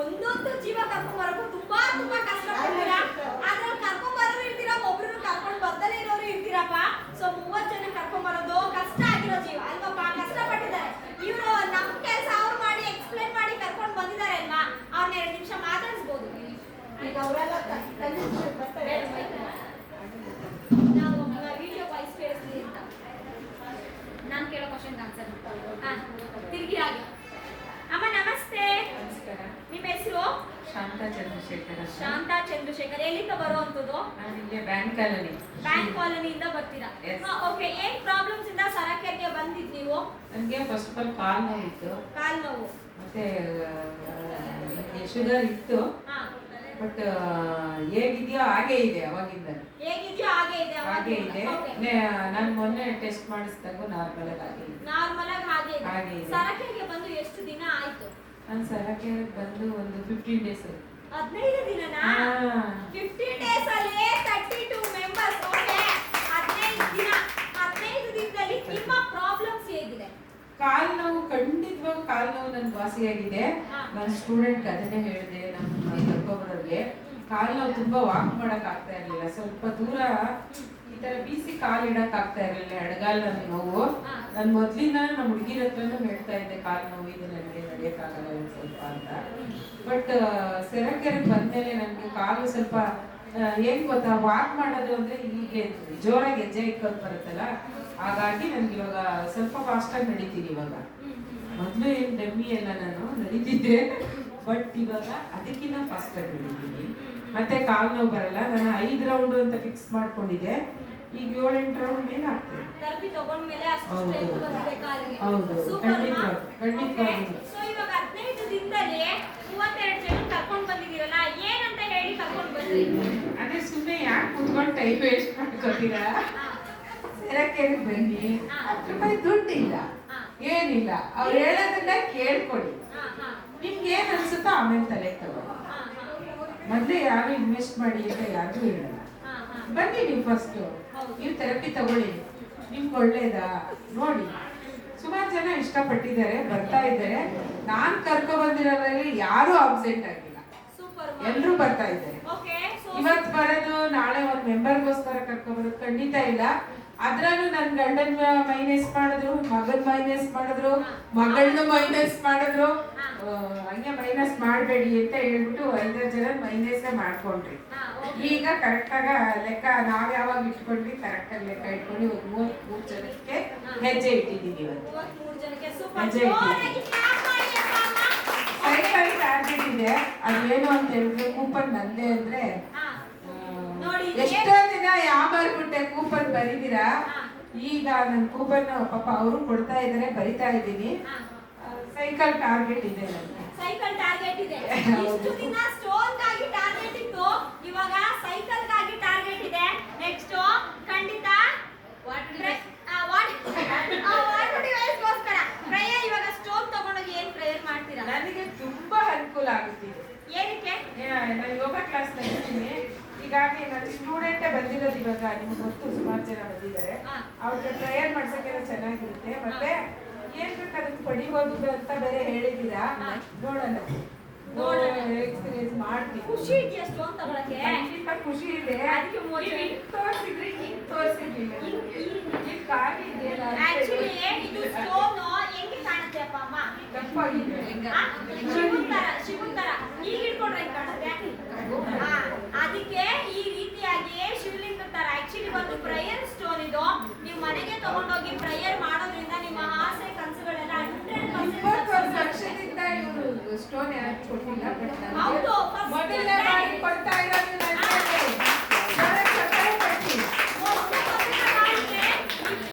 ಒಂದೊಂದು ಜೀವ ಕರ್ಕೊಂಡ್ ಬರೋಕು ತುಂಬಾ ತುಂಬಾ ಕಷ್ಟ ಪಡ್ತೀರಾ. ಅದ್ರಲ್ಲಿ ಕರ್ಕೊಂಡ್ ಬರೋರು ಇರ್ತೀರಾ, ಒಬ್ರು ಕರ್ಕೊಂಡ್ ಬರ್ದಲೇ ಇರೋರು ಇರ್ತೀರಪ್ಪ. ಸೊ 30 ಜನ ಕರ್ಕೊಂಡ್ ಬರೋದು ಕಷ್ಟ ಆಗಿರೋ ಜೀವ ಅಲ್ವಪ್ಪ, ಕಷ್ಟ ಪಟ್ಟಿದ್ದಾರೆ ಇವರು. ನಮ್ ಕೆಲಸ ಅವ್ರು ಮಾಡಿ ಎಕ್ಸ್ಪ್ಲೈನ್ ಮಾಡಿ ಕರ್ಕೊಂಡ್ ಬಂದಿದ್ದಾರೆ ಅಲ್ವಾ, ಅವ್ರನ್ನ 2 ನಿಮಿಷ ಮಾತಾಡಿಸ್ಬೋದು. ಈಗ ಅವರೆಲ್ಲ ನಾವು ವಿಡಿಯೋ ವಾಯ್ಸ್ ಕೇಳಿಸ್ತೀವಿ ಅಂತ ನಾನು ಕೇಳೋ ಕ್ವಶನ್ ಆನ್ಸರ್ ತಿರುಗಿ ಆಗಿ. ಅಮ್ಮ ನಮಸ್ತೆ. ನಮಸ್ಕಾರ. ನಿಮ್ಮ ಹೆಸರು? ಶಾಂತಾ ಚಂದ್ರಶೇಖರ್. ಶಾಂತಾ ಚಂದ್ರಶೇಖರ್. ಎಲ್ಲಿಂದ ಬರುವಂತದ್ದು? ನಾನು ಇಲ್ಲೇ ಬ್ಯಾಂಕ್ ಕಾಲೋನಿ. ಬ್ಯಾಂಕ್ ಕಾಲೋನಿಯಿಂದ ಬರ್ತೀರಾ? ಓಕೆ. ಏನ್ ಪ್ರಾಬ್ಲಮ್ಸ್ ಇಂದ ಸರಕೆಗೆ ಬಂದಿದ್ ನೀವು? ನನಗೆ ಫಸ್ಟ್ ಆಫ್ ಆಲ್ ಕಾಲು ನೋವು ಇತ್ತು, ಕಾಲ್ ನೋವು, ಮತ್ತೆ ಶುಗರ್ ಇತ್ತು. ಬಟ್ ಹೇಗಿದೆಯೋ ಹಾಗೆ ಇದೆ, ಅವಾಗಿಂದ ಹೇಗಿದೆಯೋ ಹಾಗೆ ಇದೆ. ಹಾಗೆ ಇದೆ. ನಾನು ಮೊನ್ನೆ ಟೆಸ್ಟ್ ಮಾಡಿಸಿದಾಗ ನಾರ್ಮಲ್ ಆಗಿ ನಾರ್ಮಲ್ ಆಗಿ ಹಾಗೆ ಹಾಗೆ ಇದೆ. ಇದೆ. ಸರಕೆಗೆ ಬಂದು ಎಷ್ಟು ದಿನ ಆಯ್ತು? ನಾನು ಸರಕ್ಕೆ ಬಂದು ಒಂದು 15 ಡೇಸ್. 15 ದಿನನಾ? 15 ಡೇಸ್ ಅಲ್ಲಿ 32 ಮೆಂಬರ್ಸ್. ಓಕೆ. 15 ದಿನ. 15 ದಿನದಲ್ಲಿ ನಿಮ್ಮ ಪ್ರಾಬ್ಲಮ್ಸ್ ಹೇಗಿದೆ? ಕಾಲು ನೋವು, ಖಂಡಿತವಾಗೂ ಕಾಲು ನೋವು ನನ್ಗೆ ವಾಸಿಯಾಗಿದೆ. ನನ್ನ ಸ್ಟೂಡೆಂಟ್ ಅದನ್ನೇ ಹೇಳಿದೆ, ನಮ್ಮ ಕರ್ಕೊಬರೋರಿಗೆ ಕಾಲು ನೋವು ತುಂಬಾ ವಾಕ್ ಮಾಡಕ್ ಆಗ್ತಾ ಇರ್ಲಿಲ್ಲ. ಸ್ವಲ್ಪ ದೂರ ಈ ತರ ಬೀಸಿ ಕಾಲು ಇಡಕ್ ಆಗ್ತಾ ಇರ್ಲಿಲ್ಲ, ಎಡಗಾಲ ನೋವು. ನಾನು ಮೊದ್ಲಿಂದ ನಮ್ಮ ಹುಡುಗಿರ ಹತ್ರನೂ ಹೇಳ್ತಾ ಇದ್ದೆ, ಕಾಲು ನೋವು ಇದೆ ನನಗೆ, ನಡೆಯಕ್ಕಾಗಲ್ಲ ಒಂದು ಸ್ವಲ್ಪ ಅಂತ. ಬಟ್ ಸೆರಕೆರೆಗೆ ಬಂದ್ಮೇಲೆ ನನಗೆ ಕಾಲು ಸ್ವಲ್ಪ ಏನ್ ಗೊತ್ತಾ, ವಾಕ್ ಮಾಡೋದು ಅಂದ್ರೆ ಹೀಗೆ ಜೋರಾಗಿ ಹೆಜ್ಜೆ ಇಕ್ಕೋದು ಬರುತ್ತಲ್ಲ, ಹಾಗಾಗಿ ನನ್ಗೆ ಇವಾಗ ಸ್ವಲ್ಪ ಫಾಸ್ಟ್ ಆಗಿ ನಡೀತೀನಿ. ಇವಾಗ ಮೊದ್ಲು ಏನ್ ಡಮ್ಮಿ ಎಲ್ಲ ನಾನು ನಡೀತಿದ್ದೆ, ಬಟ್ ಇವಾಗ ಅದಕ್ಕಿಂತ ಫಾಸ್ಟ್ ಆಗಿ ನಡೀತೀನಿ. ಮತ್ತೆ ಕಾಲು ನೋವು ಬರಲ್ಲ. ನಾನು 5 ರೌಂಡ್ ಅಂತ ಫಿಕ್ಸ್ ಮಾಡ್ಕೊಂಡಿದ್ದೆ, ಈಗ 7-8 ರೌಂಡ್ ಮೇಲೆ ಆಗ್ತದೆ. ಥೆರಪಿ ತಗೊಂಡ್ಮೇಲೆ ಅಷ್ಟು ಸ್ಟ್ರೆಂತ್ ಬಂದಿದೆ ಕಾಲಿಗೆ. ಹೌದು, ಖಂಡಿತವಾಗಿ. ಸೊ ಇವಾಗ 15 ದಿನದಲ್ಲಿ 32 ಜನ ಕರ್ಕೊಂಡು ಬಂದಿದ್ದೀರಲ್ಲ, ಏನಂತ ಹೇಳಿ ಕರ್ಕೊಂಡು ಬಂದ್ರಿ? ಅದೇ ಸುಮ್ಮನೆ ಯಾಕೆ ಕುತ್ಕೊಂಡು ಟೈಮ್ ವೇಸ್ಟ್ ಮಾಡ್ಕೊತೀರಾ, ಸೆರಕೆರೆಗೆ ಬನ್ನಿ. 10 ರೂಪಾಯಿ ದುಡ್ಡಿಲ್ಲ, ಏನಿಲ್ಲ, ಅವ್ರು ಹೇಳೋದನ್ನ ಕೇಳ್ಕೊಳ್ಳಿ. ನಿಮ್ಗೆ ಏನ್ ಅನ್ಸುತ್ತೋ ಆಮೇಲೆ ತಲೆ ತಗೊಳ್ಳಿ. ಮೊದ್ಲೇ ಯಾರು ಇನ್ವೆಸ್ಟ್ ಮಾಡಿ ಅಂತ ಯಾರಿಗೂ ಹೇಳಲ್ಲ. ಬನ್ನಿ ನೀವು ಫಸ್ಟ್, ನೀವು ಥೆರಪಿ ತಗೊಳ್ಳಿ, ನಿಮ್ಗೆ ಒಳ್ಳೇದಾ ನೋಡಿ. ಸುಮಾರು ಜನ ಇಷ್ಟಪಟ್ಟಿದ್ದಾರೆ, ಬರ್ತಾ ಇದ್ದಾರೆ. ನಾನ್ ಕರ್ಕೊ ಬಂದಿರೋದ್ರಲ್ಲಿ ಯಾರು ಅಬ್ಸೆಂಟ್ ಆಗಿಲ್ಲ, ಎಲ್ರು ಬರ್ತಾ ಇದ್ದಾರೆ. ಇವತ್ತು ಬರೋದು, ನಾಳೆ ಒಂದ್ ಮೆಂಬರ್ಗೋಸ್ಕರ ಕರ್ಕೊ ಬರೋದು ಖಂಡಿತ ಇಲ್ಲ. ಅದ್ರಲ್ಲೂ ನನ್ ಗಂಡನ್ ಮೈನಸ್ ಮಾಡಿದ್ರು, ಮಗನ್ ಮೈನಸ್ ಮಾಡಿದ್ರು, ಮಗಳನ್ನ ಮೈನಸ್ ಮಾಡಿದ್ರು. ಹಂಗೆ ಮೈನಸ್ ಮಾಡಬೇಡಿ ಅಂತ ಹೇಳ್ಬಿಟ್ಟು 5 ಜನ ಮೈನಸ್ ಮಾಡ್ಕೊಂಡ್ರಿ. ಈಗ ಕರೆಕ್ಟ್ ಆಗ ಲೆಕ್ಕ ನಾವ್ ಯಾವಾಗ ಇಟ್ಕೊಂಡ್ರಿ, ಕರೆಕ್ಟ್ ಆಗಿ ಲೆಕ್ಕ ಇಟ್ಕೊಂಡು 33 ಜನಕ್ಕೆ ಹೆಜ್ಜೆ ಇಟ್ಟಿದ್ದೀವಿ. ಹೆಜ್ಜೆ ಇಟ್ಟಿದ್ದೀವಿ. ಸೈಕಲ್ ಟಾರ್ಗೆಟ್ ಇದೆ. ಅದೇನು ಅಂತ ಹೇಳಿದ್ರೆ ಕೂಪನ್ ನಂದೇ ಅಂದ್ರೆ, ಎಷ್ಟೋ ದಿನ ಯಾಮಾರ್ಬಿಟ್ಟೆ ಕೂಪನ್ ಬರೀದಿರಾ. ಈಗ ನನ್ ಕೂಪನ್ ಪಾಪ ಅವರು ಕೊಡ್ತಾ ಇದಾರೆ, ಬರಿತಾ ಇದ್ದೀನಿ. ಸೈಕಲ್ ಟಾರ್ಗೆಟ್ ಇದೆ ನನಗೆ. ಸೈಕಲ್ ಟಾರ್ಗೆಟ್ ಇದೆ. ಇಷ್ಟು ದಿನ ಸ್ಟೋನ್ ಗಾಗಿ ಟಾರ್ಗೆಟ್ ಇತ್ತು, ಇವಾಗ ಸೈಕಲ್ ಗಾಗಿ ಟಾರ್ಗೆಟ್ ಇದೆ. ನೆಕ್ಸ್ಟ್ ಖಂಡಿತ ವಾಟರ್ ಡಿವೈಸ್ ಗೋಸ್ಕರ ಪ್ರೇಯರ್. ಇವಾಗ ಸ್ಟೋನ್ ತಗೊಂಡೋಗಿ ಏನ್ ಪ್ರೇಯರ್ ಮಾಡ್ತೀರಾ? ನನಗೆ ತುಂಬಾ ಅನುಕೂಲ ಆಗುತ್ತಿದೆ. ಏನಕ್ಕೆ? ನಾನು ಯೋಗ ಕ್ಲಾಸ್ ನಡೆಸ್ತೀನಿ. ಹೀಗಾಗಿ ನನ್ನ ಸ್ಟೂಡೆಂಟೇ ಬಂದಿರೋದು ಇವಾಗ, ನಿಮ್ಗೆ ಗೊತ್ತು, ಸುಮಾರು ಜನ ಬಂದಿದ್ದಾರೆ. ಅವ್ರಿಗೆ ಪ್ರೇಯರ್ ಮಾಡ್ಸಕ್ಕೆಲ್ಲ ಚೆನ್ನಾಗಿರುತ್ತೆ. ಮತ್ತೆ ಏನ್ ಬೇಕು ಅದನ್ನ ಪಡಿಬೋದು ಅಂತ ಬೇರೆ ಹೇಳಿದ್ದೀರಾ. ನೋಡೋಣ, ಎಕ್ಸ್ಪೀರಿಯನ್ಸ್ ಮಾಡ್ತೀವಿ. ಖುಷಿ ಇದೆಯಾ ಸ್ಟೋನ್ ತಗೊಳಕ್ಕೆ? ಖಂಡಿತ ಖುಷಿ ಇದೆ. ಅದಕ್ಕೆ ತೋರಿಸಿದ್ರಿ, ಹಿಂಗ್ ತೋರಿಸಿರ್ಲಿಲ್ಲ. ಈಗ ಖಾಲಿ ಇದೆಯಲ್ಲ, ಆಕ್ಚುಲಿ ಇದು ಸ್ಟೋನ್ ಹೆಂಗೆ ಕಾಣುತ್ತೆ ಅಪ್ಪ ಅಮ್ಮ? ತಪ್ಪಾಗಿದೆ. ಶಿವನ್ ತರ ಈಗ ಹಿಡ್ಕೊಂಡ್ರೆ ಹೆಂಗ್ ಕಾಣುತ್ತೆ? ಅದಕ್ಕೆ ಈ ರೀತಿಯಾಗಿ ಶಿವಲಿಂಗ ತರ. ಆಕ್ಚುಲಿ ಒಂದು ಪ್ರೇಯರ್ ಸ್ಟೋನ್ ಇದು. ನೀವು ಮನೆಗೆ ತಗೊಂಡೋಗಿ ಪ್ರೇಯರ್ ಮಾಡೋದ್ರಿಂದ ನಿಮ್ಮ ಆಸೆ ಕನಸುಗಳೆಲ್ಲ 100% ವರ್ಷದಿಂದ ಇವರು ಸ್ಟೋನ್ ಯಾರು ಕೊಟ್ಟಿಲ್ಲ. ಹೌದು,